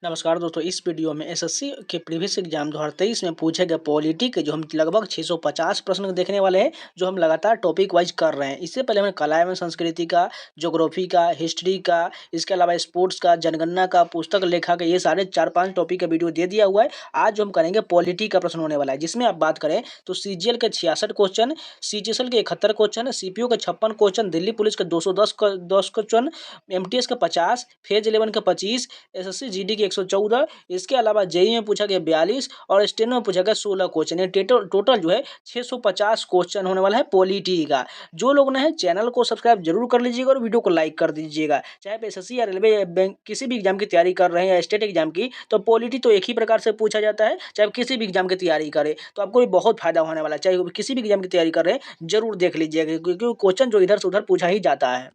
नमस्कार दोस्तों, इस वीडियो में एसएससी के प्रीवियस एग्जाम 2023 में पूछे गए पॉलिटी के जो हम लगभग 650 प्रश्न देखने वाले हैं, जो हम लगातार टॉपिक वाइज कर रहे हैं। इससे पहले हमने कला एवं संस्कृति का, ज्योग्राफी का, हिस्ट्री का, इसके अलावा स्पोर्ट्स का, जनगणना का, पुस्तक लेखा का, ये सारे 4-5 टॉपिक का वीडियो दे दिया हुआ है। आज जो हम करेंगे पॉलिटी का प्रश्न होने वाला है, जिसमें आप बात करें तो सीजीएल के 66 क्वेश्चन, सीजीएल के 71 क्वेश्चन, सीपीओ के 56 क्वेश्चन, दिल्ली पुलिस के 210 क्वेश्चन, एमटीएस के 50, फेज 11 के 25, एसएससी जीडी के 114, इसके अलावा जेईई में पूछा गया 42 और स्टेनो में पूछा गया 16 क्वेश्चन। ये टोटल जो है 650 क्वेश्चन होने वाला है पॉलिटी का। जो लोग ने चैनल को सब्सक्राइब जरूर कर लीजिएगा और वीडियो को लाइक कर दीजिएगा। चाहे आप एसएससी या रेलवे बैंक किसी भी एग्जाम की तैयारी कर रहे हैं या स्टेट एग्जाम की, तो पॉलिटी तो एक ही प्रकार से पूछा जाता है। चाहे आप किसी भी एग्जाम की तैयारी करें तो आपको भी बहुत फायदा होने वाला है। चाहे किसी भी एग्जाम की तैयारी कर रहे हैं, जरूर देख लीजिएगा, क्योंकि क्वेश्चन जो इधर से उधर पूछा ही जाता है।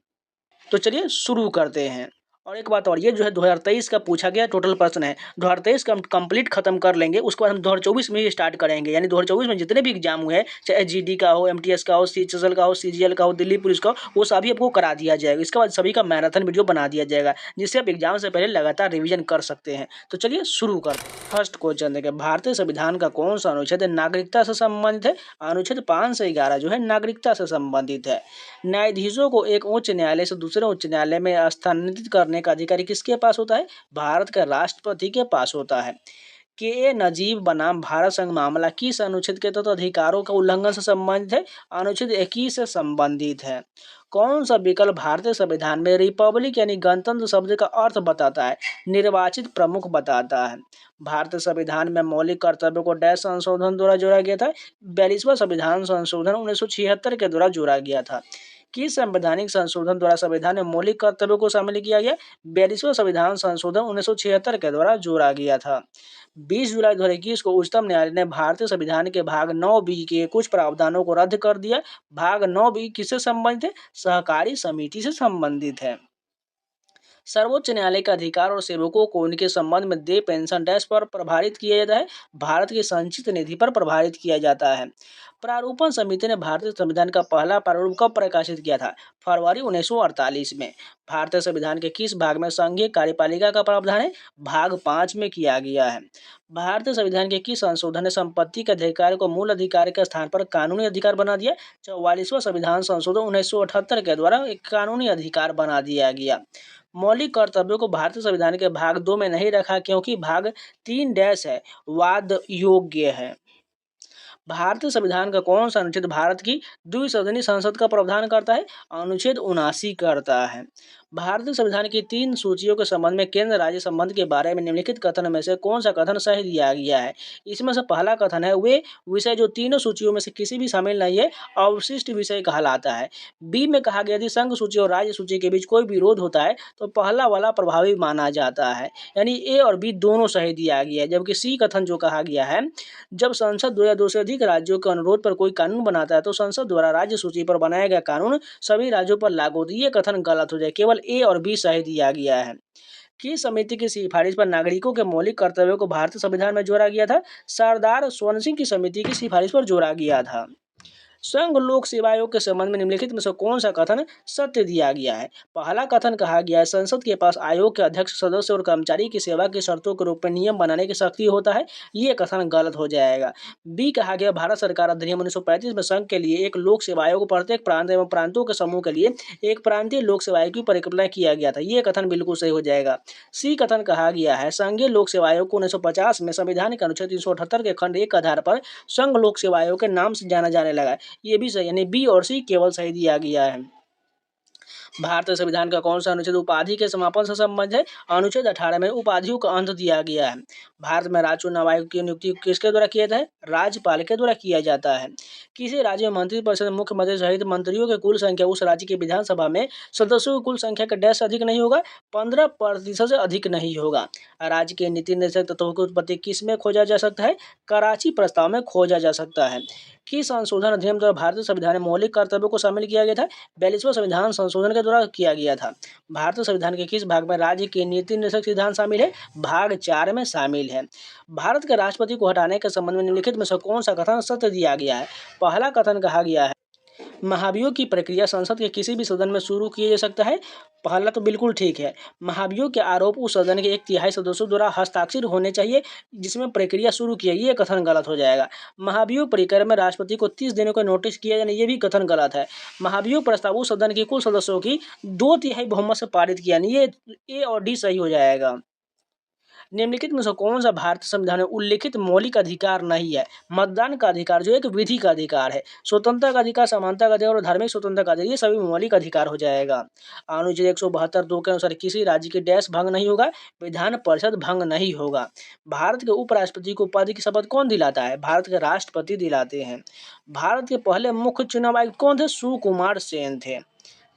तो चलिए शुरू करते हैं। और एक बात और, ये जो है 2023 का पूछा गया टोटल प्रश्न है। 2023 का हम कंप्लीट खत्म कर लेंगे, उसके बाद हम 2024 में ही स्टार्ट करेंगे। यानी 2024 में जितने भी एग्जाम हुए हैं, चाहे जीडी का हो, एमटीएस का हो, सीजीएल का हो, सीजीएल का हो, दिल्ली पुलिस का हो, वो सभी आपको करा दिया जाएगा। इसके बाद सभी का मैराथन वीडियो बना दिया जाएगा, जिससे आप एग्जाम से पहले लगातार रिविजन कर सकते हैं। तो चलिए शुरू करते हैं। फर्स्ट क्वेश्चन देखिए, भारतीय संविधान का कौन सा अनुच्छेद नागरिकता से संबंधित है? अनुच्छेद 5 से 11 जो है नागरिकता से संबंधित है। न्यायाधीशों को एक उच्च न्यायालय से दूसरे उच्च न्यायालय में स्थानांतरित करने का अधिकार किसके पास होता है? भारत के राष्ट्रपति के पास होता है। के नजीब बनाम भारत संघ मामला किस अनुच्छेद के तहत अधिकारों का उल्लंघन से संबंधित है? अनुच्छेद 21 से संबंधित है। कौन सा विकल्प भारतीय संविधान में रिपब्लिक यानी गणतंत्र शब्द का अर्थ बताता है? निर्वाचित प्रमुख बताता है। भारतीय संविधान में मौलिक कर्तव्यों को डैश संशोधन द्वारा जोड़ा गया था? 42वां संविधान संशोधन 1976 के द्वारा जोड़ा गया था। किस संवैधानिक संशोधन द्वारा संविधान में मौलिक कर्तव्यों को शामिल किया गया? 42वां संविधान संशोधन 1976 के द्वारा जोड़ा गया था। 20 जुलाई 2021 को उच्चतम न्यायालय ने भारतीय संविधान के भाग 9 बी के कुछ प्रावधानों को रद्द कर दिया। भाग 9 बी किससे संबंधित है? सहकारी समिति से संबंधित है। सर्वोच्च न्यायालय का अधिकार और सेवकों को उनके संबंध में देय पेंशन डैश पर प्रभारित किया जाता है? भारत की संचित निधि पर प्रभारित किया जाता है। प्रारूपण समिति ने भारतीय संविधान का पहला प्रारूप कब प्रकाशित किया था? फरवरी 1948 में। भारतीय संविधान के किस भाग में संघीय कार्यपालिका का प्रावधान है? भाग 5 में किया गया है। भारतीय संविधान के किस संशोधन ने संपत्ति के अधिकार को मूल अधिकार के स्थान पर कानूनी अधिकार बना दिया? 44वां संविधान संशोधन 1978 के द्वारा एक कानूनी अधिकार बना दिया गया। मौलिक कर्तव्यों को भारतीय संविधान के भाग 2 में नहीं रखा, क्योंकि भाग 3 डैश है, वाद योग्य है। भारतीय संविधान का कौन सा अनुच्छेद भारत की द्विसदनीय संसद का प्रावधान करता है? अनुच्छेद 79 करता है। भारतीय संविधान की 3 सूचियों के संबंध में केंद्र राज्य संबंध के बारे में निम्नलिखित कथन में से कौन सा कथन सही दिया गया है? इसमें से पहला कथन है, वे विषय जो तीनों सूचियों में से किसी भी शामिल नहीं है, अवशिष्ट विषय कहलाता है। बी में कहा गया, यदि संघ सूची और राज्य सूची के बीच कोई विरोध होता है तो पहला वाला प्रभावी माना जाता है। यानी ए और बी दोनों सही दिया गया है। जबकि सी कथन जो कहा गया है, जब संसद 2 या 2 से अधिक राज्यों के अनुरोध पर कोई कानून बनाता है तो संसद द्वारा राज्य सूची पर बनाया गया कानून सभी राज्यों पर लागू होता है। ये कथन गलत हो जाए, केवल ए और बी सही दिया गया है। किस समिति की सिफारिश पर नागरिकों के मौलिक कर्तव्यों को भारतीय संविधान में जोड़ा गया था? सरदार स्वर्ण सिंह की समिति की सिफारिश पर जोड़ा गया था। संघ लोक सेवा आयोग के संबंध में निम्नलिखित में से कौन सा कथन सत्य दिया गया है? पहला कथन कहा गया है, संसद के पास आयोग के अध्यक्ष, सदस्य और कर्मचारी की सेवा की शर्तों के रूप में नियम बनाने की शक्ति होता है। ये कथन गलत हो जाएगा। बी कहा गया, भारत सरकार अधिनियम 1935 में संघ के लिए एक लोक सेवा आयोग, प्रत्येक प्रांत एवं प्रांतों के समूह के लिए एक प्रांतीय लोक सेवा आयोग की परिकल्पना किया गया था। ये कथन बिल्कुल सही हो जाएगा। सी कथन कहा गया है, संघीय लोक सेवा आयोग को 1950 में संविधान के अनुच्छेद 378 के खंड 1 के आधार पर संघ लोक सेवा आयोग के नाम से जाना जाने लगा। ये भी सही, यानी बी और सी केवल सही दिया गया है। भारतीय संविधान का कौन सा अनुच्छेद उपाधि के समापन से संबंधित है? अनुच्छेद 18 में उपाधियों का अंत दिया गया है। भारत में राज्य चुनाव आयोग की नियुक्ति किसके द्वारा किया जाता है? राज्यपाल के द्वारा किया जाता है। किसी राज्य में मंत्रिपरिषद में मुख्यमंत्री सहित मंत्रियों की कुल संख्या उस राज्य की विधानसभा में सदस्यों की कुल संख्या के डैश से अधिक नहीं होगा? 15% से अधिक नहीं होगा। राज्य के नीति निर्देशक तत्वों की उत्पत्ति किस में खोजा जा सकता है? कराची प्रस्ताव में खोजा जा सकता है। किस संशोधन अधिनियम द्वारा भारतीय संविधान में मौलिक कर्तव्यों को शामिल किया गया था? 42वां संविधान संशोधन के द्वारा किया गया था। भारतीय संविधान के किस भाग में राज्य के नीति निर्देशक सिद्धांत शामिल है? भाग 4 में शामिल है। भारत के राष्ट्रपति को हटाने के संबंध में निम्नलिखित में से कौन सा कथन सत्य दिया गया है? पहला कथन कहा गया है, महाभियोग की प्रक्रिया संसद के किसी भी सदन में शुरू किया जा सकता है। पहला तो बिल्कुल ठीक है। महाभियोग के आरोप उस सदन के 1/3 सदस्यों द्वारा हस्ताक्षर होने चाहिए जिसमें प्रक्रिया शुरू की है, ये कथन गलत हो जाएगा। महाभियोग प्रक्रिया में राष्ट्रपति को 30 दिनों का नोटिस किया जाना, ये भी कथन गलत है। महाभियोग प्रस्ताव उस सदन के कुल सदस्यों की 2/3 बहुमत से पारित किया नहीं, ये ए और डी सही हो जाएगा। निम्नलिखित में से कौन सा भारतीय संविधान में उल्लिखित मौलिक अधिकार नहीं है? मतदान का अधिकार जो एक विधि का अधिकार है, स्वतंत्रता का अधिकार, समानता का अधिकार और धार्मिक स्वतंत्रता का अधिकार, ये सभी मौलिक अधिकार हो जाएगा। अनुच्छेद 172(2) के अनुसार किसी राज्य की डैश भंग नहीं होगा, विधान परिषद भंग नहीं होगा। भारत के उपराष्ट्रपति को पद की शपथ कौन दिलाता है? भारत के राष्ट्रपति दिलाते हैं। भारत के पहले मुख्य चुनाव आयुक्त कौन थे? सुकुमार सेन थे।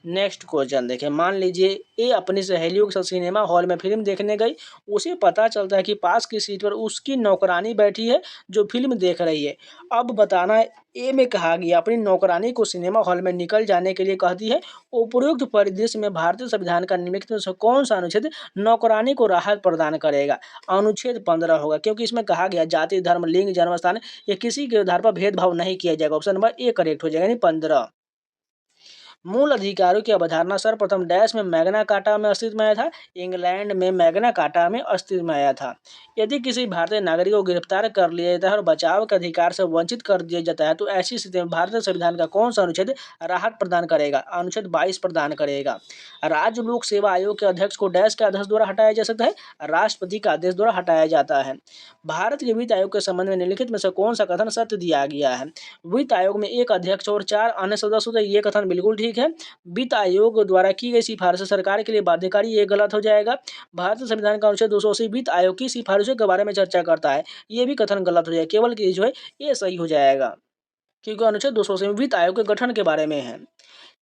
नेक्स्ट क्वेश्चन देखिए, मान लीजिए ए अपनी सहेलियों के साथ सिनेमा हॉल में फिल्म देखने गई। उसे पता चलता है कि पास की सीट पर उसकी नौकरानी बैठी है जो फिल्म देख रही है। अब बताना है, ए में कहा गया अपनी नौकरानी को सिनेमा हॉल में निकल जाने के लिए कहती है। उपरोक्त परिदृश्य में भारतीय संविधान का निम्नलिखित में से कौन सा अनुच्छेद नौकरानी को राहत प्रदान करेगा? अनुच्छेद 15 होगा, क्योंकि इसमें कहा गया जाति, धर्म, लिंग, जन्म स्थान या किसी के आधार पर भेदभाव नहीं किया जाएगा। ऑप्शन नंबर ए करेक्ट हो जाएगा, यानी 15। मूल अधिकारों की अवधारणा सर्वप्रथम डैश में मैग्ना कार्टा में अस्तित्व में आया था। इंग्लैंड में मैग्ना कार्टा में अस्तित्व में आया था। यदि किसी भारतीय नागरिक को गिरफ्तार कर लिया जाता है और बचाव के अधिकार से वंचित कर दिया जाता है तो ऐसी स्थिति में भारतीय संविधान का कौन सा अनुच्छेद राहत प्रदान करेगा? अनुच्छेद 22 प्रदान करेगा। राज्य लोक सेवा आयोग के अध्यक्ष को डैश के आदेश द्वारा हटाया जा सकता है, राष्ट्रपति का आदेश द्वारा हटाया जाता है। भारत के वित्त आयोग के संबंध में निम्नलिखित में से कौन सा कथन सत्य दिया गया है? वित्त आयोग में एक अध्यक्ष और 4 अन्य सदस्य होते हैं, ये कथन बिल्कुल ठीक है। वित्त आयोग द्वारा की गई सिफारिश सरकार के लिए बाध्यकारी, ये गलत हो जाएगा। भारतीय संविधान का अनुच्छेद 280 वित्त आयोग की सिफारिशों के बारे में चर्चा करता है, ये भी कथन गलत हो जाएगा। केवल की जो है ये सही हो जाएगा, क्योंकि अनुच्छेद 280 में वित्त आयोग के गठन के बारे में है।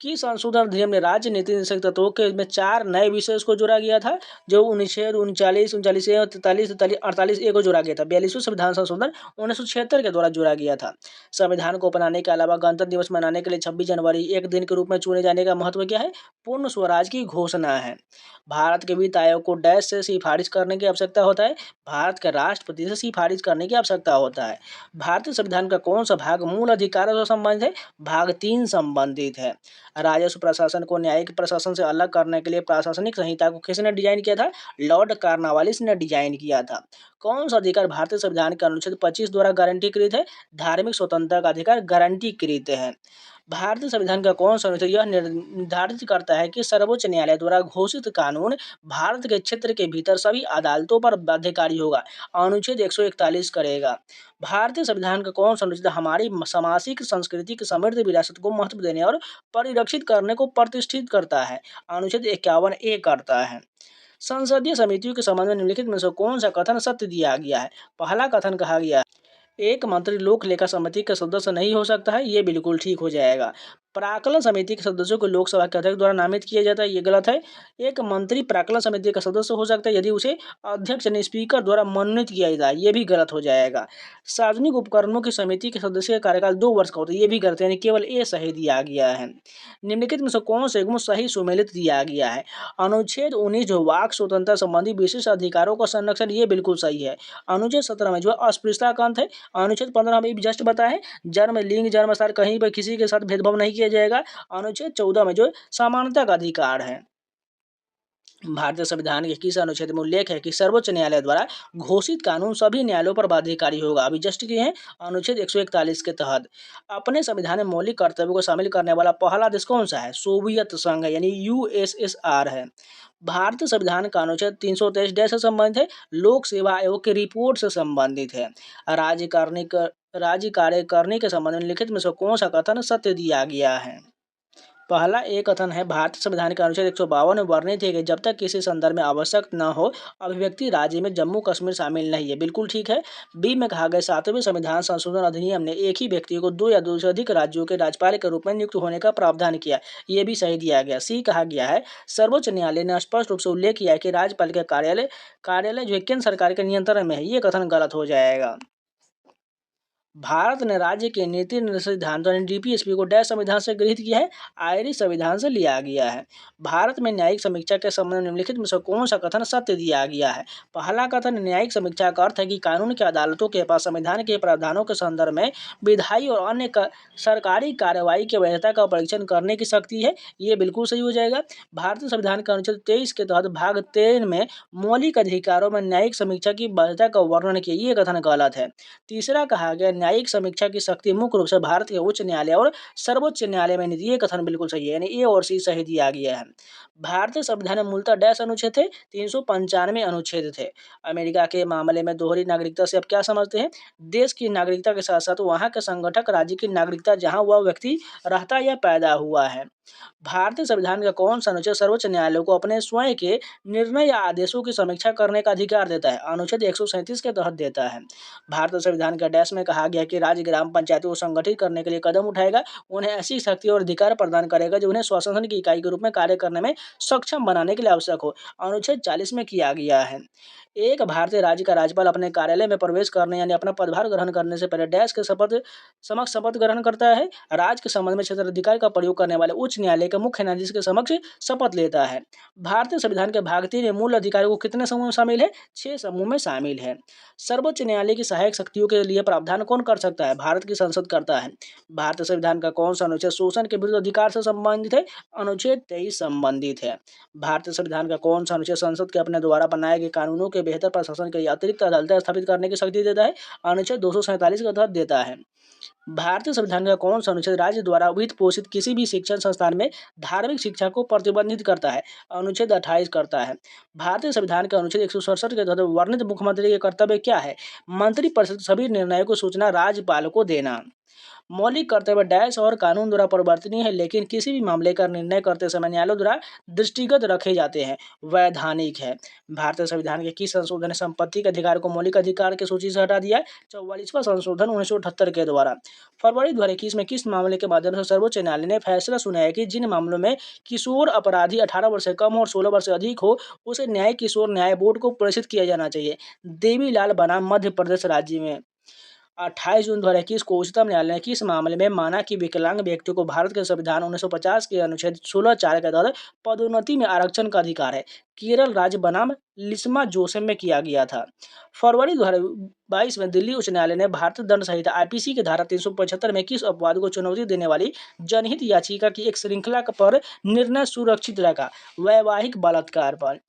कि संशोधन अधिनियम में राज्य नीति निर्देशक तत्वों के में 4 नए विषय को जोड़ा गया था, जो 39, 39A, 43, 48A को जोड़ा गया था। 42वें संविधान संशोधन 1976 के द्वारा जोड़ा गया था। संविधान को अपनाने के अलावा गणतंत्र दिवस मनाने के लिए 26 जनवरी एक दिन के रूप में चुने जाने का महत्व क्या है? पूर्ण स्वराज की घोषणा है। भारत के वित्त आयोग को डैश से सिफारिश करने की आवश्यकता होता है, भारत के राष्ट्रपति से सिफारिश करने की आवश्यकता होता है। भारतीय संविधान का कौन सा भाग मूल अधिकारों से संबंधित है? भाग 3 संबंधित है। राजस्व प्रशासन को न्यायिक प्रशासन से अलग करने के लिए प्रशासनिक संहिता को किसने डिजाइन किया था? लॉर्ड कॉर्नवालिस ने डिजाइन किया था। कौन सा अधिकार भारतीय संविधान के अनुच्छेद 25 द्वारा गारंटीकृत है? धार्मिक स्वतंत्रता का अधिकार गारंटीकृत है। भारतीय संविधान का कौन सा अनुच्छेद यह निर्धारित करता है कि सर्वोच्च न्यायालय द्वारा घोषित कानून भारत के क्षेत्र के भीतर सभी अदालतों पर बाध्यकारी होगा? अनुच्छेद 141 करेगा। भारतीय संविधान का कौन सा अनुच्छेद हमारी सामाजिक संस्कृति की समृद्ध विरासत को महत्व देने और परिरक्षित करने को प्रतिष्ठित करता है? अनुच्छेद 51A करता है। संसदीय समितियों के संबंध में निम्नलिखित में से कौन सा कथन सत्य दिया गया है? पहला कथन कहा गया है एक मंत्री लोक लेखा समिति का सदस्य नहीं हो सकता है, ये बिल्कुल ठीक हो जाएगा। प्राक्कलन समिति के सदस्यों को लोकसभा के अध्यक्ष द्वारा नामित किया जाता है, ये गलत है। एक मंत्री प्राक्कलन समिति का सदस्य हो सकता है यदि उसे अध्यक्ष यानी स्पीकर द्वारा मनोनीत किया जाए, ये भी गलत हो जाएगा। सार्वजनिक उपकरणों की समिति के सदस्य का कार्यकाल 2 वर्ष का होता है, ये भी गलत है, यानी केवल ए सही दिया गया है। निम्नलिखित में से कौन से गुण सही सुमेलित दिया गया है? अनुच्छेद 19 जो वाक स्वतंत्रता संबंधी विशिष्ट अधिकारों का संरक्षण, ये बिल्कुल सही है। अनुच्छेद 17 में जो अस्पृश्यता का अंत है। अनुच्छेद 15 में जस्ट बताए जन्म, लिंग, जन्म स्थान कहीं पर किसी के साथ भेदभाव नहीं किया जाएगा। अनुच्छेद 14 में जो समानता का अधिकार है। भारतीय संविधान के किस अनुच्छेद में उल्लेख है कि सर्वोच्च न्यायालय द्वारा घोषित कानून सभी न्यायालयों पर बाध्यकारी होगा? अभी जस्ट किए हैं, अनुच्छेद 141 के तहत। अपने संविधान में मौलिक कर्तव्यों को शामिल करने वाला पहला देश कौन सा है? सोवियत संघ यानी USSR है। भारतीय संविधान का अनुच्छेद 323 से संबंधित है, लोक सेवा आयोग की रिपोर्ट से संबंधित है। राज्य कार्य करने के संबंध में लिखित में से कौन सा कथन सत्य दिया गया है? पहला एक कथन है भारतीय संविधान के अनुच्छेद 152 में वर्णित है कि जब तक किसी संदर्भ में आवश्यक न हो अभिव्यक्ति राज्य में जम्मू कश्मीर शामिल नहीं है, बिल्कुल ठीक है। बी में कहा गया 7वें संविधान संशोधन अधिनियम ने एक ही व्यक्ति को 2 या 2 से अधिक राज्यों के राज्यपाल के रूप में नियुक्त होने का प्रावधान किया, ये भी सही दिया गया। सी कहा गया है सर्वोच्च न्यायालय ने स्पष्ट रूप से उल्लेख किया है कि राज्यपाल के कार्यालय जो है केंद्र सरकार के नियंत्रण में है, ये कथन गलत हो जाएगा। भारत ने राज्य के नीति निर्देशक सिद्धांतों डीपीएसपी को डैश संविधान से गृहीत किया है, आयरिश संविधान से लिया गया है। भारत में न्यायिक समीक्षा के संबंध में निम्नलिखित में से कौन सा कथन सत्य दिया गया है? पहला कथन, न्यायिक समीक्षा का अर्थ है कि कानून की अदालतों के पास संविधान के प्रावधानों के संदर्भ में विधायी और अन्य सरकारी कार्रवाई की वैधता का परीक्षण करने की शक्ति है। ये बिल्कुल सही हो जाएगा। भारतीय संविधान के अनुच्छेद 23 के तहत भाग 13 में मौलिक अधिकारों में न्यायिक समीक्षा की वैधता का वर्णन किया, ये कथन गलत है। तीसरा कहा गया, न्यायिक समीक्षा की शक्ति मुख्य रूप से भारत के उच्च न्यायालय और सर्वोच्च न्यायालय में निहित, ये कथन बिल्कुल सही है, यानी ए और सी सही दिया गया है। भारतीय संविधान में मूलतः डैश अनुच्छेद थे, 395 अनुच्छेद थे। अमेरिका के मामले में दोहरी नागरिकता से आप क्या समझते हैं? देश की नागरिकता के साथ साथ वहाँ के संगठक राज्य की नागरिकता जहाँ वह व्यक्ति रहता या पैदा हुआ है। भारतीय संविधान का कौन सा अनुच्छेद सर्वोच्च न्यायालय को अपने स्वयं के निर्णय या आदेशों की समीक्षा करने का अधिकार देता है? अनुच्छेद 137 के तहत देता है। भारतीय संविधान के डैश में कहा गया कि राज्य ग्राम पंचायतों को संगठित करने के लिए कदम उठाएगा, उन्हें ऐसी शक्ति और अधिकार प्रदान करेगा जो उन्हें स्वशासन की इकाई के रूप में कार्य करने में सक्षम बनाने के लिए आवश्यक हो। अनुच्छेद 40 में किया गया है। एक भारतीय राज्य का राज्यपाल अपने कार्यालय में प्रवेश करने यानी अपना पदभार ग्रहण करने से पहले डैश के शपथ ग्रहण करता है। राज्य के संबंध में क्षेत्राधिकार का प्रयोग करने वाले उच्च न्यायालय के मुख्य न्यायाधीश के समक्ष शपथ लेता है। भारतीय संविधान के भाग 3 में मूल अधिकारों को कितने समूह में शामिल है? 6 समूह में शामिल है। सर्वोच्च न्यायालय की सहायक शक्तियों के लिए प्रावधान कौन कर सकता है? भारत की संसद करता है। भारतीय संविधान का कौन सा अनुच्छेद शोषण के विरुद्ध अधिकार से संबंधित है? अनुच्छेद 23 संबंधित है। भारतीय संविधान का कौन सा अनुच्छेद संसद के अपने द्वारा बनाए गए कानूनों के बेहतर प्रशासन के लिए अतिरिक्त अदालतें स्थापित करने की शक्ति देता है? अनुच्छेद 247 के तहत देता है। भारतीय संविधान का कौन सा अनुच्छेद राज्य द्वारा वित्त पोषित किसी भी शिक्षण संस्थान में धार्मिक शिक्षा को प्रतिबंधित करता है? अनुच्छेद 28 करता है। भारतीय संविधान के अनुच्छेद 167 के तहत वर्णित मुख्यमंत्री के कर्तव्य क्या है? मंत्रिपरिषद सबी निर्णयों को सूचना राज्यपाल को देना। मौलिक कर्तव्य डैश और कानून द्वारा परिवर्तनीय है, लेकिन किसी भी मामले का निर्णय करते समय न्यायालय द्वारा दृष्टिगत रखे जाते हैं, वैधानिक है। भारतीय संविधान के किस संशोधन ने संपत्ति के अधिकार को मौलिक अधिकार की सूची से हटा दिया? 44वां संशोधन 1978 के द्वारा। फरवरी 2021 में किस मामले के माध्यम से सर्वोच्च न्यायालय ने फैसला सुनाया कि जिन मामलों में किशोर अपराधी 18 वर्ष से कम और 16 वर्ष से अधिक हो, उसे न्यायिक किशोर न्याय बोर्ड को प्रेषित किया जाना चाहिए? देवीलाल बनाम मध्य प्रदेश राज्य में। 28 जून 2021 को उच्चतम न्यायालय ने किस मामले में माना कि विकलांग व्यक्तियों को भारत के संविधान 1950 के अनुच्छेद 16(4) के तहत पदोन्नति में आरक्षण का अधिकार है? केरल राज्य बनाम लिस्मा जोसेफ में किया गया था। फरवरी 2022 में दिल्ली उच्च न्यायालय ने भारतीय दंड संहिता आईपीसी की धारा 375 में किस अपवाद को चुनौती देने वाली जनहित याचिका की एक श्रृंखला पर निर्णय सुरक्षित रखा? वैवाहिक बलात्कार पर।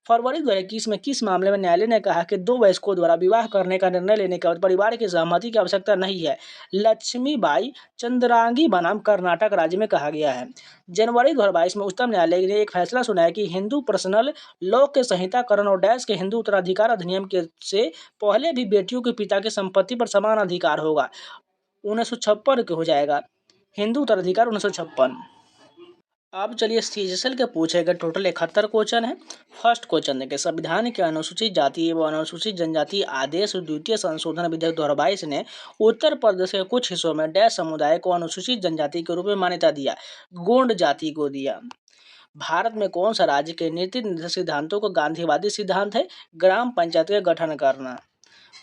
फरवरी 2021 में किस मामले में न्यायालय ने कहा कि दो वयस्कों द्वारा विवाह करने का निर्णय लेने के बाद परिवार की सहमति की आवश्यकता नहीं है? लक्ष्मीबाई चंद्रांगी बनाम कर्नाटक राज्य में कहा गया है। जनवरी 2022 में उच्चतम न्यायालय ने एक फैसला सुनाया कि हिंदू पर्सनल लॉ के संहिताकरण और डैश के हिंदू उत्तराधिकार अधिनियम के से पहले भी बेटियों के पिता की संपत्ति पर समान अधिकार होगा। 1956 के हो जाएगा। हिंदू उत्तराधिकार 1956। अब चलिए सीजीएल के पूछे गए टोटल 71 क्वेश्चन है। फर्स्ट क्वेश्चन देखिए, संविधान के अनुसूचित जाति एवं अनुसूचित जनजाति आदेश द्वितीय संशोधन विधेयक 2022 ने उत्तर प्रदेश के कुछ हिस्सों में डैश समुदाय को अनुसूचित जनजाति के रूप में मान्यता दिया? गोंड जाति को दिया। भारत में कौन सा राज्य के नीति निर्देशक सिद्धांतों को गांधीवादी सिद्धांत है? ग्राम पंचायत का गठन करना।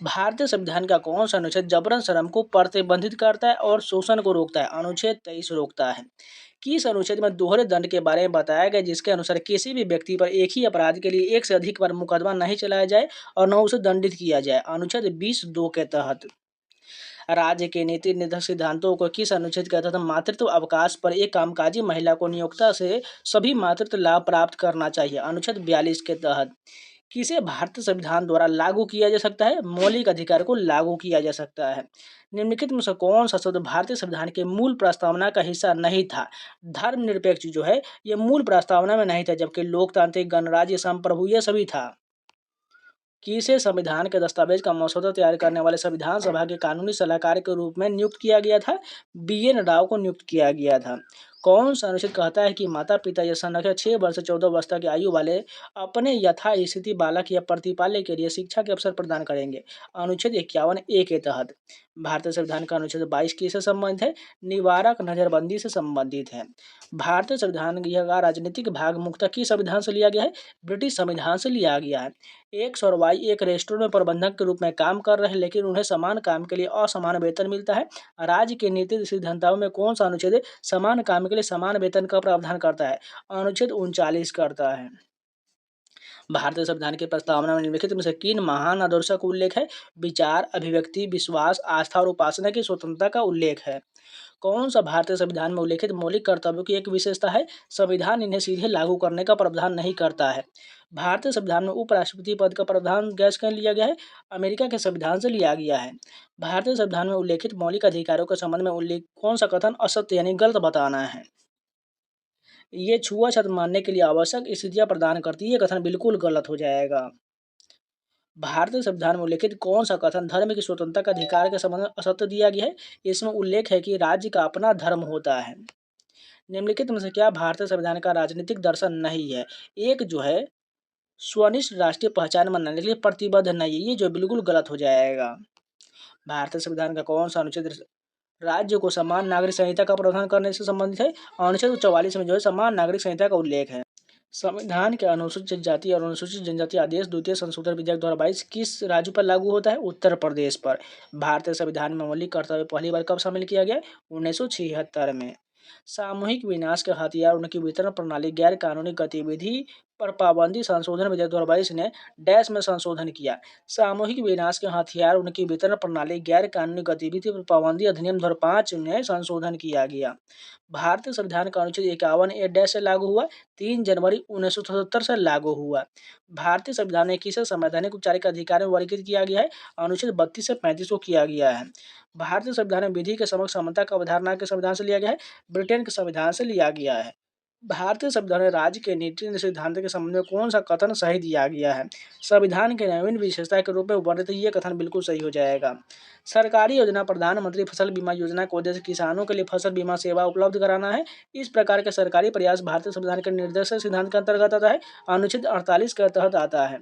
भारतीय संविधान का कौन सा अनुच्छेद जबरन श्रम को प्रतिबंधित करता है और शोषण को रोकता है? अनुच्छेद 23 रोकता है। किस अनुच्छेद में दोहरे दंड के बारे में बताया गया जिसके अनुसार किसी भी व्यक्ति पर एक ही अपराध के लिए एक से अधिक बार मुकदमा नहीं चलाया जाए और न उसे दंडित किया जाए? अनुच्छेद 20(2) के तहत। राज्य के नीति निर्देशक सिद्धांतों को किस अनुच्छेद के तहत मातृत्व अवकाश पर एक कामकाजी महिला को नियोक्ता से सभी मातृत्व लाभ प्राप्त करना चाहिए? अनुच्छेद 42 के तहत। किसे भारतीय संविधान द्वारा लागू किया जा सकता है? मौलिक अधिकार को लागू किया जा सकता है। निम्नलिखित में से कौन सा शब्द भारतीय संविधान के मूल प्रस्तावना का हिस्सा नहीं था? धर्मनिरपेक्ष जो है ये मूल प्रस्तावना में नहीं था, जबकि लोकतांत्रिक, गणराज्य, संप्रभु ये सभी था। किसे संविधान के दस्तावेज का मसौदा तैयार करने वाले संविधान सभा के कानूनी सलाहकार के रूप में नियुक्त किया गया था? BN राव को नियुक्त किया गया था। कौन सा अनुच्छेद कहता है कि माता पिता या संरक्षक 6 वर्ष से 14 वर्ष तक की आयु वाले अपने यथास्थिति बालक या प्रतिपाल्य के लिए शिक्षा के अवसर प्रदान करेंगे? अनुच्छेद 51(a) के तहत। भारतीय संविधान का अनुच्छेद 22 किससे संबंधित है? निवारक नजरबंदी से संबंधित है। भारतीय संविधान का राजनीतिक भाग मुख्यतः किस संविधान से लिया गया है? ब्रिटिश संविधान से लिया गया है। एक्स और वाई एक रेस्टोरेंट में प्रबंधक के रूप में काम कर रहे हैं, लेकिन उन्हें समान काम के लिए असमान वेतन मिलता है। राज्य के नीति सिद्धांतों में कौन सा अनुच्छेद समान काम के लिए समान वेतन का प्रावधान करता है? अनुच्छेद 39 करता है। भारतीय संविधान की प्रस्तावना में निम्नलिखित में से किन महान आदर्शों का उल्लेख है? विचार, अभिव्यक्ति, विश्वास, आस्था और उपासना की स्वतंत्रता का उल्लेख है। कौन सा भारतीय संविधान में उल्लेखित मौलिक कर्तव्यों की एक विशेषता है? संविधान इन्हें सीधे लागू करने का प्रावधान नहीं करता है। भारतीय संविधान में उपराष्ट्रपति पद का प्रावधान कहाँ लिया गया है? अमेरिका के संविधान से लिया गया है। भारतीय संविधान में उल्लेखित मौलिक अधिकारों के संबंध में उल्लेख कौन सा कथन असत्य यानी गलत बताना है? ये छुआछूत मानने के लिए आवश्यक स्थितियां प्रदान करती है। ये कथन बिल्कुल गलत हो जाएगा। भारतीय संविधान में उल्लेखित कौन सा कथन धर्म की स्वतंत्रता का अधिकार के संबंध में असत्य दिया गया है? इसमें उल्लेख है कि राज्य का अपना धर्म होता है। निम्नलिखित में से क्या भारतीय संविधान का राजनीतिक दर्शन नहीं है? एक जो है स्वनिष्ठ राष्ट्रीय पहचान मनाने के लिए प्रतिबद्ध नहीं है। ये जो बिल्कुल गलत हो जाएगा। भारतीय संविधान का कौन सा अनुच्छेद राज्य को समान नागरिक संहिता का प्रावधान करने से संबंधित है? अनुच्छेद 44 में जो है समान नागरिक संहिता का उल्लेख है। संविधान के अनुसूचित जाति और अनुसूचित जनजाति आदेश द्वितीय संशोधन विधेयक 2022 किस राज्य पर लागू होता है? उत्तर प्रदेश पर। भारतीय संविधान में मौलिक कर्तव्य पहली बार कब शामिल किया गया? 1976 में। सामूहिक विनाश के हथियार उनकी वितरण प्रणाली गैर कानूनी गतिविधि पर पाबंदी संशोधन विधेयक 2022 ने डैश में संशोधन किया। सामूहिक विनाश के हथियार उनकी वितरण प्रणाली गैर कानूनी गतिविधि पर पाबंदी अधिनियम 2005 में संशोधन किया गया। भारतीय संविधान का अनुच्छेद 51 ए डैश से लागू हुआ। 3 जनवरी 1977 से लागू हुआ। भारतीय संविधान में किसे संवैधानिक उपचारिक अधिकार में वर्गीकृत किया गया है? अनुच्छेद 32 से 35 को किया गया है। भारतीय संविधान में विधि के समक्ष समानता का अवधारणा के संविधान से लिया गया है? ब्रिटेन के संविधान से लिया गया है। भारतीय संविधान में राज्य के नीति सिद्धांत के संबंध में कौन सा कथन सही दिया गया है? संविधान के नवीन विशेषता के रूप में वर्णित ये कथन बिल्कुल सही हो जाएगा। सरकारी योजना प्रधानमंत्री फसल बीमा योजना का उद्देश्य किसानों के लिए फसल बीमा सेवा उपलब्ध कराना है। इस प्रकार के सरकारी प्रयास भारतीय संविधान के निर्देश सिद्धांत के अंतर्गत आता है। अनुच्छेद 48 के तहत आता है।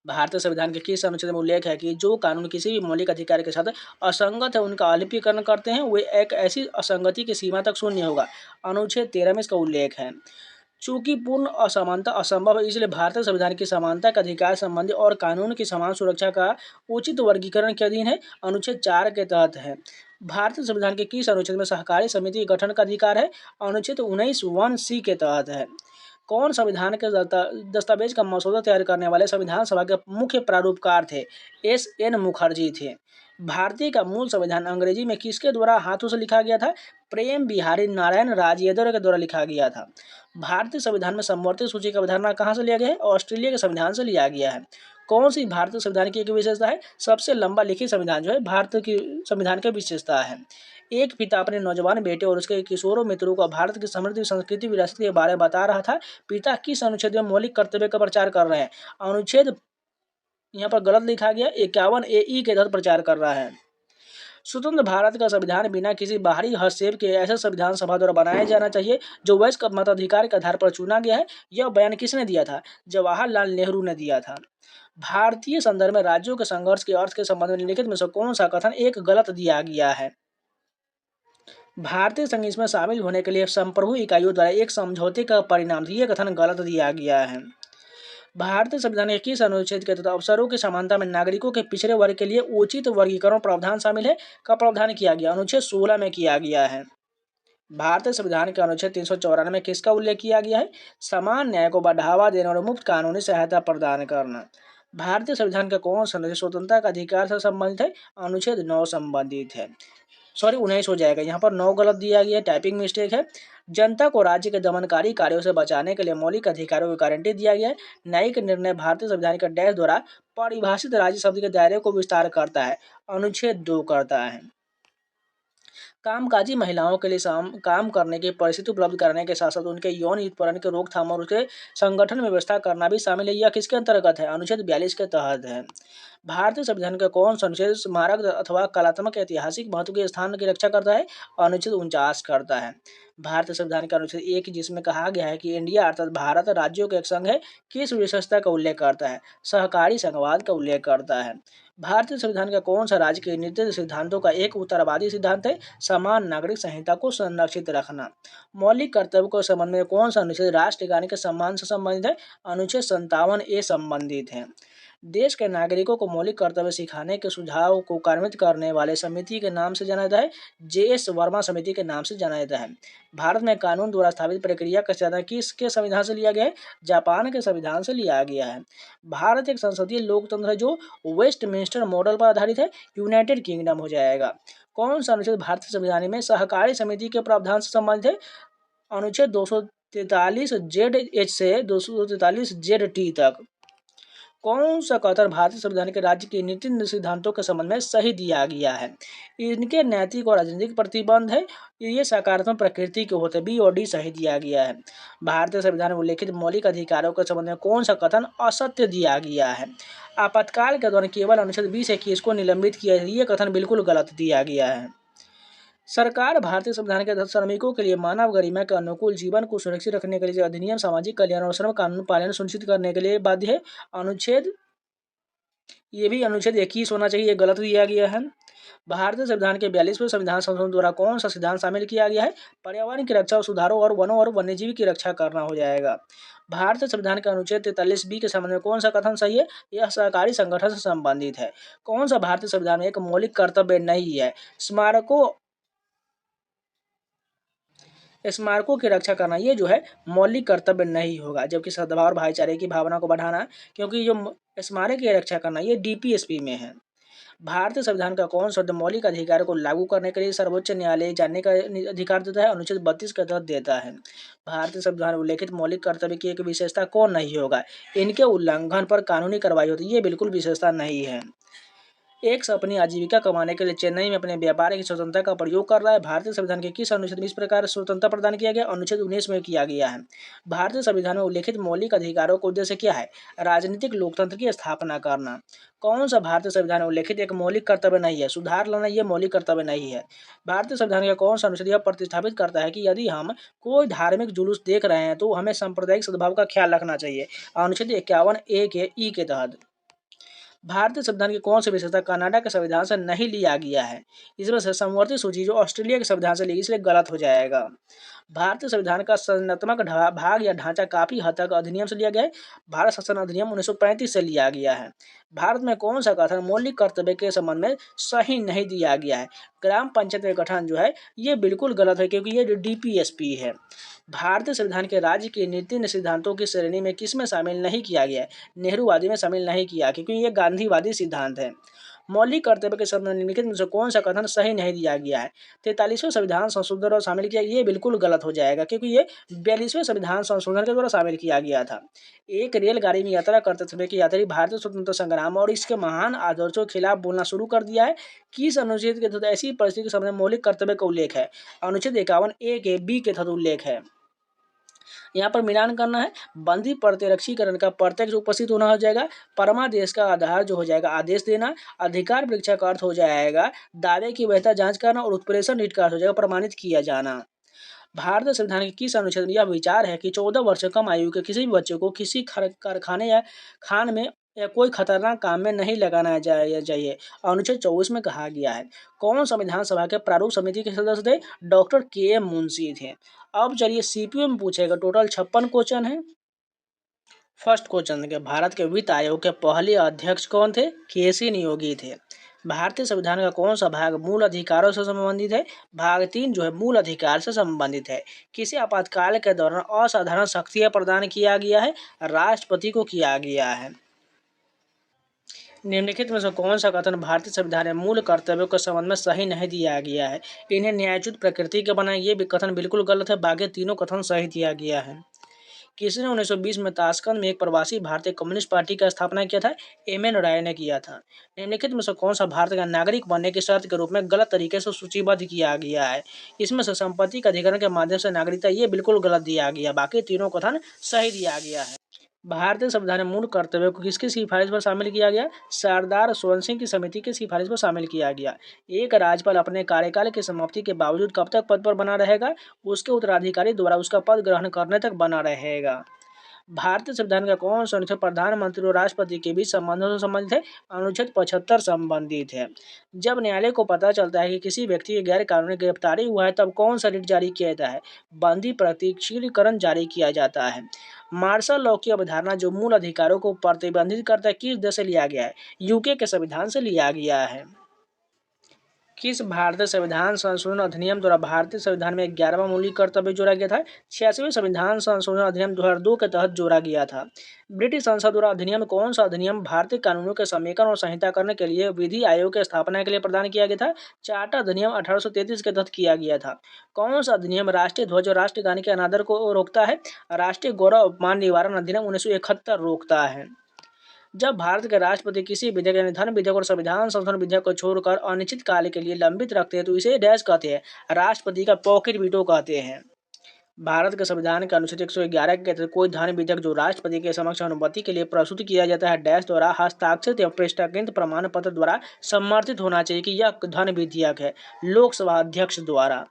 भारतीय संविधान के किस अनुच्छेद में उल्लेख है कि जो कानून किसी भी मौलिक अधिकार के साथ असंगत है उनका अलिपीकरण करते हैं वे एक ऐसी असंगति की सीमा तक शून्य होगा? अनुच्छेद 13 में इसका उल्लेख है। चूंकि पूर्ण असमानता असंभव है, इसलिए भारतीय संविधान की समानता के अधिकार संबंधी और कानून की समान सुरक्षा का उचित वर्गीकरण के अधीन है। अनुच्छेद 4 के तहत है। भारतीय संविधान के किस अनुच्छेद में सहकारी समिति के गठन का अधिकार है? अनुच्छेद 19(1)(c) के तहत है। कौन संविधान के दस्तावेज का मसौदा तैयार करने वाले संविधान सभा के मुख्य प्रारूपकार थे? S.N. मुखर्जी थे। भारतीय का मूल संविधान अंग्रेजी में किसके द्वारा हाथों से लिखा गया था? प्रेम बिहारी नारायण राजयेदर के द्वारा लिखा गया था। भारतीय संविधान में समवर्ती सूची का अवधारणा कहाँ से लिया गया है? ऑस्ट्रेलिया के संविधान से लिया गया है। कौन सी भारतीय संविधान की एक विशेषता है? सबसे लंबा लिखित संविधान जो है भारत की संविधान की विशेषता है। एक पिता अपने नौजवान बेटे और उसके किशोरों मित्रों को भारत की समृद्धि संस्कृति विरासत के बारे में बता रहा था। पिता किस अनुच्छेद में मौलिक कर्तव्य का प्रचार कर रहे हैं? अनुच्छेद यहाँ पर गलत लिखा गया 51(a)(e) के तहत प्रचार कर रहा है। स्वतंत्र भारत का संविधान बिना किसी बाहरी हस्तक्षेप के ऐसे संविधान सभा द्वारा बनाया जाना चाहिए जो वयस्क मताधिकार के आधार पर चुना गया है। यह बयान किसने दिया था? जवाहरलाल नेहरू ने दिया था। भारतीय संदर्भ में राज्यों के संघर्ष के अर्थ के संबंध में निम्नलिखित में से कौन सा कथन एक गलत दिया गया है? भारतीय संघ इसमें शामिल होने के लिए संप्रभु इकाइयों द्वारा एक समझौते का परिणाम ये कथन गलत दिया गया है। भारतीय संविधान के किस अनुच्छेद के तहत अवसरों की समानता में नागरिकों के पिछड़े वर्ग के लिए उचित वर्गीकरण प्रावधान शामिल है का प्रावधान किया गया? अनुच्छेद 16 में किया गया है। भारतीय संविधान के अनुच्छेद 394 में किसका उल्लेख किया गया है? समान न्याय को बढ़ावा देना और मुफ्त कानूनी सहायता प्रदान करना। भारतीय संविधान का कौन सा अनुच्छेद स्वतंत्रता का अधिकार से संबंधित है? अनुच्छेद 9 संबंधित है। 19 हो जाएगा, यहाँ पर 9 गलत दिया गया है, टाइपिंग मिस्टेक है। जनता को राज्य के दमनकारी कार्यों से बचाने के लिए मौलिक अधिकारों की गारंटी दिया गया है। न्यायिक निर्णय भारतीय संविधान के डैश द्वारा परिभाषित राज्य शब्द के दायरे को विस्तार करता है। अनुच्छेद 2 करता है। कामकाजी महिलाओं के लिए काम करने की परिस्थिति उपलब्ध कराने के साथ साथ उनके यौन उत्पीड़न के रोकथाम और उसके संगठन में व्यवस्था करना भी शामिल है। यह किसके अंतर्गत है? अनुच्छेद 42 के तहत है। भारतीय संविधान का कौन सा अनुच्छेद स्मारक अथवा कलात्मक ऐतिहासिक महत्व के स्थान की रक्षा करता है? अनुच्छेद 49 करता है। भारतीय संविधान का अनुच्छेद 1 जिसमें कहा गया है कि इंडिया अर्थात भारत राज्यों का एक संघ है, किस विशेषता का उल्लेख करता है? सहकारी संघवाद का उल्लेख करता है। भारतीय संविधान का कौन सा राज्य के निर्दिष्ट सिद्धांतों का एक उत्तरवादी सिद्धांत है? समान नागरिक संहिता को संरक्षित रखना। मौलिक कर्तव्य के संबंध में कौन सा अनुच्छेद राष्ट्र गाने के सम्मान से संबंधित है? अनुच्छेद 57A संबंधित है। देश के नागरिकों को मौलिक कर्तव्य सिखाने के सुझाव को कार्यान्वित करने वाले समिति के नाम से जाना जाता है, JS वर्मा समिति के नाम से जाना जाता है। भारत में कानून द्वारा स्थापित प्रक्रिया का सिद्धांत किसके संविधान से लिया गया है? जापान के संविधान से लिया गया है। भारत एक संसदीय लोकतंत्र है जो वेस्टमिंस्टर मॉडल पर आधारित है, यूनाइटेड किंगडम हो जाएगा। कौन सा अनुच्छेद भारतीय संविधान में सहकारी समिति के प्रावधान से संबंधित है? अनुच्छेद 243 ZH से 243 ZT तक। कौन सा कथन भारतीय संविधान के राज्य के नीति सिद्धांतों के संबंध में सही दिया गया है? इनके नैतिक और राजनीतिक प्रतिबंध है, ये सकारात्मक प्रकृति के होते, B और D सही दिया गया है। भारतीय संविधान में उल्लेखित मौलिक अधिकारों के संबंध में कौन सा कथन असत्य दिया गया है? आपातकाल के दौरान केवल अनुच्छेद 20 को निलंबित किया है, ये कथन बिल्कुल गलत दिया गया है। सरकार भारतीय संविधान के तहत श्रमिकों के लिए मानव गरिमा के अनुकूल जीवन को सुरक्षित रखने के लिए अधिनियम, सामाजिक कल्याण और श्रम कानून पालन सुनिश्चित करने के लिए बाध्य है। अनुच्छेद 21 होना चाहिए, ये गलत दिया गया है। भारतीय संविधान के 42वें संविधान संशोधन द्वारा कौन सा सिद्धांत शामिल किया गया है? पर्यावरण की रक्षा और सुधारों और वनों और वन्यजीव की रक्षा करना हो जाएगा। भारतीय संविधान के अनुच्छेद 43B के संबंध में कौन सा कथन सही है? यह सहकारी संगठन से संबंधित है। कौन सा भारतीय संविधान में एक मौलिक कर्तव्य नहीं है? स्मारकों की रक्षा करना, ये जो है मौलिक कर्तव्य नहीं होगा, जबकि सद्भाव और भाईचारे की भावना को बढ़ाना, क्योंकि जो स्मारक की रक्षा करना ये DPSP में है। भारतीय संविधान का कौन शब्द मौलिक अधिकार को लागू करने के लिए सर्वोच्च न्यायालय जानने का अधिकार देता है? अनुच्छेद 32 के तहत देता है। भारतीय संविधान में उल्लेखित मौलिक कर्तव्य की एक विशेषता कौन नहीं होगा? इनके उल्लंघन पर कानूनी कार्रवाई होती है, ये बिल्कुल विशेषता नहीं है। एक शख्स अपनी आजीविका कमाने के लिए चेन्नई में अपने व्यापार की स्वतंत्रता का प्रयोग कर रहा है। भारतीय संविधान के किस अनुच्छेद में इस प्रकार स्वतंत्रता प्रदान किया गया? अनुच्छेद 19 में किया गया है। भारतीय संविधान में उल्लेखित मौलिक अधिकारों का उद्देश्य क्या है? राजनीतिक लोकतंत्र की स्थापना करना। कौन सा भारतीय संविधान में उल्लेखित एक मौलिक कर्तव्य नहीं है? सुधार लाना, ये मौलिक कर्तव्य नहीं है। भारतीय संविधान का कौन सा अनुच्छेद यह प्रतिस्थापित करता है कि यदि हम कोई धार्मिक जुलूस देख रहे हैं तो हमें सांप्रदायिक सद्भाव का ख्याल रखना चाहिए? अनुच्छेद 51A के ई के तहत। भारतीय संविधान की कौन सी विशेषता कनाडा के संविधान से नहीं लिया गया है? इसमें से समवर्ती सूची जो ऑस्ट्रेलिया के संविधान से ली, इसलिए गलत हो जाएगा। भारतीय संविधान का संरचनात्मक भाग या ढांचा काफी हद तक अधिनियम से लिया गया है। भारत शासन अधिनियम 1935 से लिया गया है। भारत में कौन सा कथन मौलिक कर्तव्य के संबंध में सही नहीं दिया गया है? ग्राम पंचायत का गठन जो है ये बिल्कुल गलत है, क्योंकि ये DPSP है। भारतीय संविधान के राज्य के नीति सिद्धांतों की श्रेणी में किसमें शामिल नहीं किया गया है? नेहरूवादी में शामिल नहीं किया, क्योंकि ये गांधीवादी सिद्धांत है। मौलिक कर्तव्य के संबंध में निम्नलिखित में से कौन सा कथन सही नहीं दिया गया है? 43वें संविधान संशोधन और शामिल किया, ये बिल्कुल गलत हो जाएगा, क्योंकि ये 42वें संविधान संशोधन के द्वारा शामिल किया गया था। एक रेलगाड़ी में यात्रा करते समय के यात्री भारतीय स्वतंत्रता संग्राम और इसके महान आदर्शों के खिलाफ बोलना शुरू कर दिया है। किस अनुच्छेद के तहत ऐसी परिस्थिति के संबंध में मौलिक कर्तव्य का उल्लेख है? अनुच्छेद 51A के B के तहत उल्लेख है। यहाँ पर मिलान करना है। बंदी प्रत्यक्षीकरण का प्रत्यक्ष उपस्थित होना हो जाएगा। परमादेश का आधार जो हो जाएगा आदेश देना। अधिकार परीक्षा का अर्थ हो जाएगा दावे की वैधता जांच करना, और उत्प्रेषण रीट का अर्थ हो जाएगा प्रमाणित किया जाना। भारतीय संविधान के किस अनुच्छेद में यह विचार है कि 14 वर्ष से कम आयु के किसी भी बच्चे को किसी कारखाने या खान में या कोई खतरनाक काम में नहीं लगाना चाहिए? अनुच्छेद 24 में कहा गया है। कौन संविधान सभा के प्रारूप समिति के सदस्य थे? डॉक्टर KM मुंशी थे। अब चलिए CPO में पूछेगा, टोटल 56 क्वेश्चन है। फर्स्ट क्वेश्चन के भारत के वित्त आयोग के पहले अध्यक्ष कौन थे? KC नियोगी थे। भारतीय संविधान का कौन सा भाग मूल अधिकारों से संबंधित है? भाग 3 जो है मूल अधिकार से संबंधित है। किसी आपातकाल के दौरान असाधारण शक्तियां प्रदान किया गया है? राष्ट्रपति को किया गया है। निम्नलिखित में से कौन सा कथन भारतीय संविधान में मूल कर्तव्यों के संबंध में सही नहीं दिया गया है? इन्हें न्यायोचित प्रकृति के बनाए, ये भी कथन बिल्कुल गलत है। बाकी तीनों कथन सही दिया गया है। किसने 1920 में ताशकंद में एक प्रवासी भारतीय कम्युनिस्ट पार्टी का स्थापना किया था? MN राय ने किया था। निम्नलिखित में से कौन सा भारत का नागरिक बनने की शर्त के रूप में गलत तरीके से सूचीबद्ध किया गया है? इसमें से संपत्ति के अधिग्रहण के माध्यम से नागरिकता, ये बिल्कुल गलत दिया गया। बाकी तीनों कथन सही दिया गया है। भारतीय संविधान में मूल कर्तव्यों को किसकी सिफारिश पर शामिल किया गया? सरदार स्वर्ण सिंह की समिति की सिफारिश पर शामिल किया गया। एक राज्यपाल अपने कार्यकाल की समाप्ति के बावजूद कब तक पद पर बना रहेगा? उसके उत्तराधिकारी द्वारा उसका पद ग्रहण करने तक बना रहेगा। भारतीय संविधान का कौन सा अनुच्छेद प्रधानमंत्री और राष्ट्रपति के बीच संबंधों से संबंधित है? अनुच्छेद 75 संबंधित है। जब न्यायालय को पता चलता है कि किसी व्यक्ति की गैर कानूनी गिरफ्तारी हुआ है तब कौन सा रिट जारी किया जाता है? बंदी प्रत्यक्षीकरण जारी किया जाता है। मार्शल लॉ की अवधारणा जो मूल अधिकारों को प्रतिबंधित करता है किस देश से लिया गया है? यूके के संविधान से लिया गया है। किस भारतीय संविधान संशोधन अधिनियम द्वारा भारतीय संविधान में 11वां मौलिक कर्तव्य जोड़ा गया था? 86वें संविधान संशोधन अधिनियम 2002 के तहत जोड़ा गया था। ब्रिटिश संसद द्वारा अधिनियम कौन सा अधिनियम भारतीय कानूनों के समेकन और संहिता करने के लिए विधि आयोग की स्थापना के लिए प्रदान किया गया था? चार्टर अधिनियम 1833 के तहत किया गया था। कौन सा अधिनियम राष्ट्रीय ध्वज और राष्ट्रगान के अनादर को रोकता है? राष्ट्रीय गौरव अपमान निवारण अधिनियम 1971 रोकता है। जब भारत के राष्ट्रपति किसी विधेयक यानी धन विधेयक और संविधान संशोधन विधेयक को छोड़कर अनिश्चित काल के लिए लंबित रखते हैं तो इसे डैश कहते हैं? राष्ट्रपति का पॉकेट वीटो कहते हैं। भारत के संविधान के अनुच्छेद 111 के तहत कोई धन विधेयक जो राष्ट्रपति के समक्ष अनुमति के लिए प्रस्तुत किया जाता है डैश द्वारा हस्ताक्षरित या पृष्ठांकित प्रमाण पत्र द्वारा समर्थित होना चाहिए कि यह धन विधेयक है। लोकसभा अध्यक्ष द्वारा।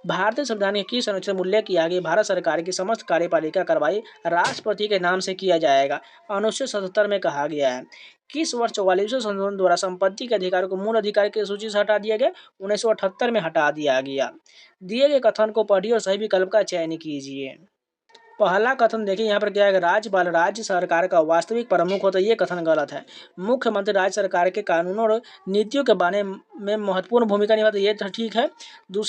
भारतीय संविधान के किस अनुच्छेद में उल्लेख किया गया भारत सरकार की समस्त कार्यपालिका कार्रवाई राष्ट्रपति के नाम से किया जाएगा? अनुच्छेद 77 में कहा गया है। किस वर्ष 44वें संशोधन द्वारा संपत्ति के अधिकार को मूल अधिकार की सूची से हटा दिया गया? 1978 में हटा दिया गया। दिए गए कथन को पढ़िए और सही विकल्प का चयन कीजिए। पहला कथन देखिए यहाँ पर क्या है, राज्यपाल राज्य सरकार का वास्तविक प्रमुख होता है, ये कथन गलत है। मुख्यमंत्री राज्य सरकार के कानूनों और नीतियों के बारे में महत्वपूर्ण भूमिका निभाते, ये तो ठीक है।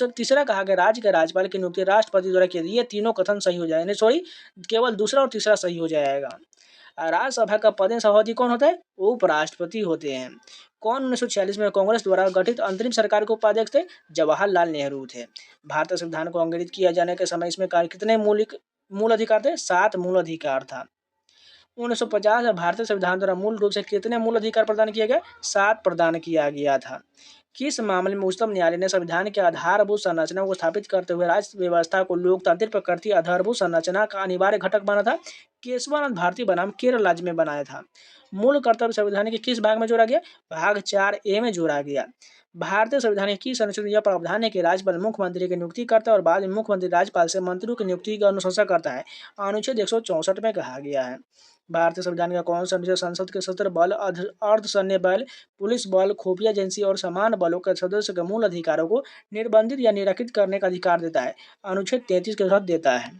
तीसरा कहा गया राज्य के राज्यपाल की नियुक्ति राष्ट्रपति द्वारा की, ये तीनों कथन सही हो जाएंगे। सॉरी, केवल दूसरा और तीसरा सही हो जाएगा। राज्यसभा का पदेन सभापति कौन होता है? उपराष्ट्रपति होते हैं। कौन 1946 में कांग्रेस द्वारा गठित अंतरिम सरकार के उपाध्यक्ष थे? जवाहरलाल नेहरू थे। भारतीय संविधान को अंग्रेजित किया जाने के समय इसमें कितने मूल अधिकार थे? 7 मूल अधिकार था। 1950 में भारतीय संविधान द्वारा मूल रूप से कितने मूल अधिकार प्रदान किया गया? 7 प्रदान किया गया था। किस मामले में उच्चतम न्यायालय ने संविधान के आधारभूत संरचना को स्थापित करते हुए राज्य व्यवस्था को लोकतांत्रिक प्रकृति आधारभूत संरचना का अनिवार्य घटक माना था? केशवानंद भारती बनाम केरल राज्य में बनाया था। मूल कर्तव्य संविधान के किस भाग में जोड़ा गया? भाग 4A में जोड़ा गया। भारतीय संविधान के किस अनुच्छेद में यह प्रावधान है कि राज्यपाल मुख्यमंत्री की नियुक्ति करता है और बाद में मुख्यमंत्री राज्यपाल से मंत्रियों की नियुक्ति की अनुशंसा करता है? अनुच्छेद 164 में कहा गया है। भारतीय संविधान का कौन सा अनुच्छेद संसद के सशस्त्र बल, अर्धसैन्य बल, पुलिस बल, खुफिया एजेंसी और समान बलों के सदस्य के मूल अधिकारों को निर्बंधित या निरकित करने का अधिकार देता है? अनुच्छेद 33 के तहत देता है।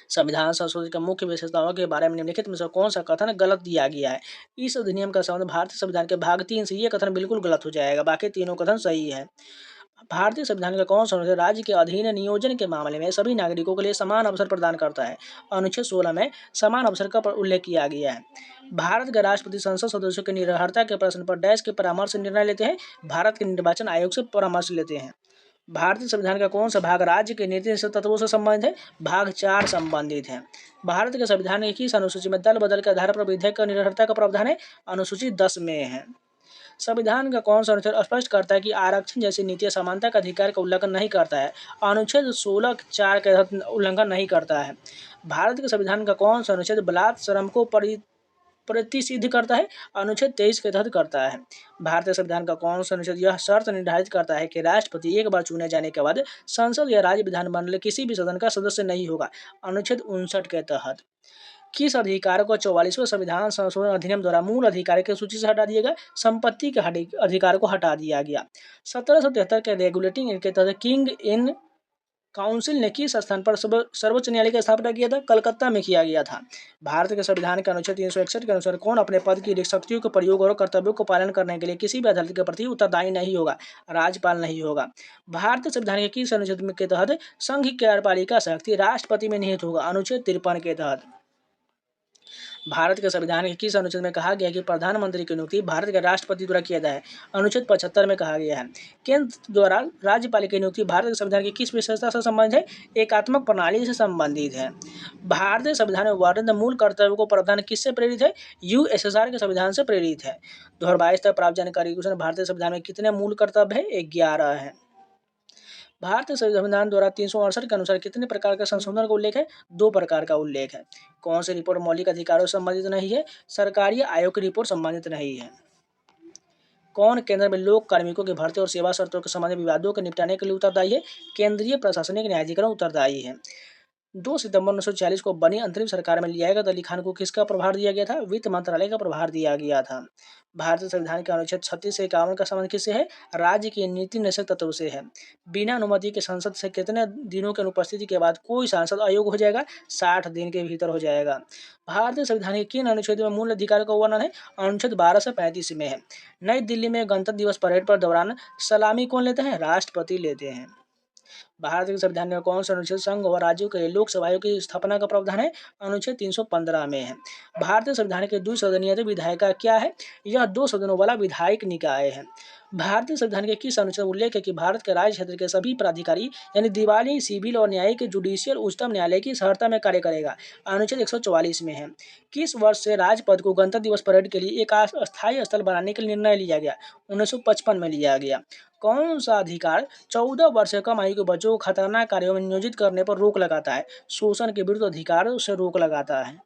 संविधान संशोधन के मुख्य विशेषताओं के बारे में निम्नलिखित में से कौन सा कथन गलत दिया गया है? इस अधिनियम का संबंध भारतीय संविधान के भाग 3 से, ये कथन बिल्कुल गलत हो जाएगा, बाकी तीनों कथन सही है। भारतीय संविधान का कौन सा अनुच्छेद राज्य के अधीन नियोजन के मामले में सभी नागरिकों के लिए समान अवसर प्रदान करता है? अनुच्छेद 16 में समान अवसर का उल्लेख किया गया है। भारत के राष्ट्रपति संसद सदस्यों की निर्भरता के प्रश्न पर डैश के परामर्श से निर्णय लेते हैं? भारत के निर्वाचन आयोग से परामर्श लेते हैं। भारतीय संविधान का कौन सा भाग राज्य के नीति तत्वों से संबंधित है? भाग 4 संबंधित है। भारत के संविधान की किस अनुसूची में दल बदल के आधार पर विधेयक का निर्भरता का प्रावधान है? अनुसूची 10 में है। संविधान का कौन सा अनुच्छेद स्पष्ट करता है कि आरक्षण जैसी नीतियां समानता के अधिकार का उल्लंघन नहीं करता है? अनुच्छेद 16(4) के तहत उल्लंघन नहीं करता है। भारत के संविधान का कौन सा अनुच्छेद बलात् श्रम को प्रतिषिद्ध करता है? अनुच्छेद 23 के तहत करता है। भारतीय संविधान का कौन सा अनुच्छेद यह शर्त निर्धारित करता है कि राष्ट्रपति एक बार चुने जाने के बाद संसद या राज्य विधानमंडल किसी भी सदन का सदस्य नहीं होगा? अनुच्छेद 59 के तहत। किस अधिकार को 44वें संविधान संशोधन अधिनियम द्वारा मूल अधिकार की सूची से हटा दिया गया? संपत्ति के अधिकार को हटा दिया गया। 1773 के रेगुलेटिंग एक्ट के तहत किंग इन काउंसिल ने किस स्थान पर सर्वोच्च न्यायालय की स्थापना किया था? कलकत्ता में किया गया था। भारत के संविधान के अनुच्छेद 361 के अनुसार कौन अपने पद की शक्तियों के प्रयोग और कर्तव्यों को पालन करने के लिए किसी भी अदालत के प्रति उत्तरदायी नहीं होगा? राज्यपाल नहीं होगा। भारतीय संविधान के किस अनुच्छेद के तहत संघ की कार्यपालिका शक्ति राष्ट्रपति में निहित होगा? अनुच्छेद 53 के तहत। भारत के संविधान के किस अनुच्छेद में कहा गया कि प्रधानमंत्री की नियुक्ति भारत के राष्ट्रपति द्वारा किया जाए? अनुच्छेद 75 में कहा गया है। केंद्र द्वारा राज्यपाल की नियुक्ति भारत के संविधान की किस विशेषता से संबंधित है? एकात्मक प्रणाली से संबंधित है। भारतीय संविधान में वर्णित मूल कर्तव्यों को प्रावधान किससे प्रेरित है? यूएसएसआर के संविधान से प्रेरित है। 2022 तक प्राप्त जानकारी के अनुसार भारतीय संविधान में कितने मूल कर्तव्य है? 11 है। भारतीय संविधान द्वारा 368 के अनुसार कितने प्रकार के संशोधन का उल्लेख है? 2 प्रकार का उल्लेख है। कौन सी रिपोर्ट मौलिक अधिकारों से संबंधित नहीं है? सरकारी आयोग की रिपोर्ट संबंधित नहीं है। कौन केंद्र में लोक कार्मिकों की भर्ती और सेवा शर्तों के संबंधित विवादों के निपटाने के लिए उत्तरदायी है? केंद्रीय प्रशासनिक न्यायाधिकरण उत्तरदायी है। 2 सितंबर 1946 को बनी अंतरिम सरकार में लियाकत अली खान को किसका प्रभार दिया गया था? वित्त मंत्रालय का प्रभार दिया गया था। भारतीय संविधान के अनुच्छेद 36 से 51 का संबंध किससे है? राज्य की नीति निषेध तत्व से है। बिना अनुमति के संसद से कितने दिनों की अनुपस्थिति के बाद कोई सांसद अयोग्य हो जाएगा? 60 दिन के भीतर हो जाएगा। भारतीय संविधान के किन अनुच्छेद में मूल अधिकारों का वर्णन है? अनुच्छेद 12 से 35 में है। नई दिल्ली में गणतंत्र दिवस परेड पर दौरान सलामी कौन लेते हैं? राष्ट्रपति लेते हैं। भारतीय संविधान में कौन सा अनुच्छेद संघ और राज्यों के लिए लोकसभा आयोग की स्थापना का प्रावधान है? अनुच्छेद 315 में है। भारतीय संविधान के द्विसदनीय विधायिका क्या है? यह 2 सदनों वाला विधायिक निकाय है। भारतीय संविधान के किस अनुच्छेद में उल्लेख है कि भारत के राज्य क्षेत्र के सभी प्राधिकारी यानी दिवाली, सिविल और न्यायिक जुडिशियल उच्चतम न्यायालय की सहरता में कार्य करेगा? अनुच्छेद 144 में है। किस वर्ष से राजपथ को गणतंत्र दिवस परेड के लिए एक अस्थायी स्थल बनाने का निर्णय लिया गया? 1955 में लिया गया। कौन सा अधिकार 14 वर्ष से कम आयु के बच्चों को खतरनाक कार्यों में नियोजित करने पर रोक लगाता है? शोषण के विरुद्ध अधिकार से रोक लगाता है।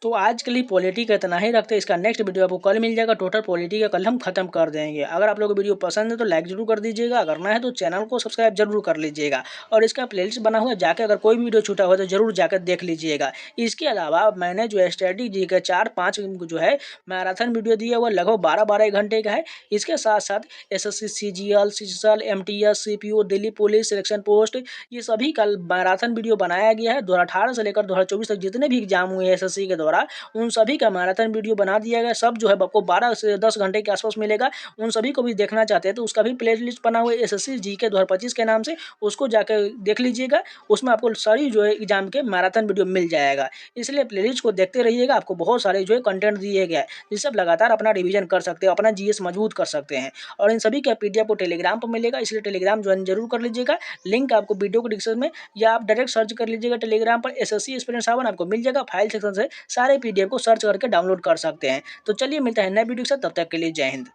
तो आज के लिए पॉलिटी का इतना ही रखते हैं। इसका नेक्स्ट वीडियो आपको कल मिल जाएगा। टोटल पॉलिटी का कल हम खत्म कर देंगे। अगर आप लोगों को वीडियो पसंद है तो लाइक जरूर कर दीजिएगा, अगर ना है तो चैनल को सब्सक्राइब जरूर कर लीजिएगा। और इसका प्लेलिस्ट बना हुआ है, जाकर अगर कोई भी वीडियो छूटा हुआ तो जरूर जाकर देख लीजिएगा। इसके अलावा मैंने जो स्ट्रेटजी का 4-5 जो है मैराथन वीडियो दिया हुआ लगभग 12-12 घंटे का है। इसके साथ साथ SSC, CGL, CSL, MTS, CPO, Delhi police, selection post, ये सभी कल मैराथन वीडियो बनाया गया है। 2018 से लेकर 2024 तक जितने भी एग्जाम हुए SSC के द्वारा उन सभी का मैराथन वीडियो बना दिया गया। सब जो है आपको 12 से 10 घंटे के आसपास मिलेगा। उन सभी को भी देखना चाहते हैं तो उसका भी प्लेलिस्ट बना हुआ है SSC GK 2025 के नाम से, उसको जाकर देख लीजिएगा। उसमें आपको सारी जो है एग्जाम के मैराथन वीडियो मिल जाएगा। इसलिए प्लेलिस्ट को देखते रहिएगा, आपको बहुत सारे जो है कंटेंट दिए गए हैं जिससे आप लगातार अपना रिवीजन कर सकते हैं, अपना GS मजबूत कर सकते हैं। और इन सभी का PDF को टेलीग्राम पर मिलेगा, इसलिए टेलीग्राम ज्वाइन जरूर कर लीजिएगा। लिंक आपको वीडियो के डिस्क्रिप्शन में या आप डायरेक्ट सर्च कर लीजिएगा टेलीग्राम पर SSC एस्पिरेंट 7 आपको मिल जाएगा। फाइल सेक्शन से सारे PDF को सर्च करके डाउनलोड कर सकते हैं। तो चलिए मिलते हैं नए वीडियो के साथ, तब तक के लिए जय हिंद।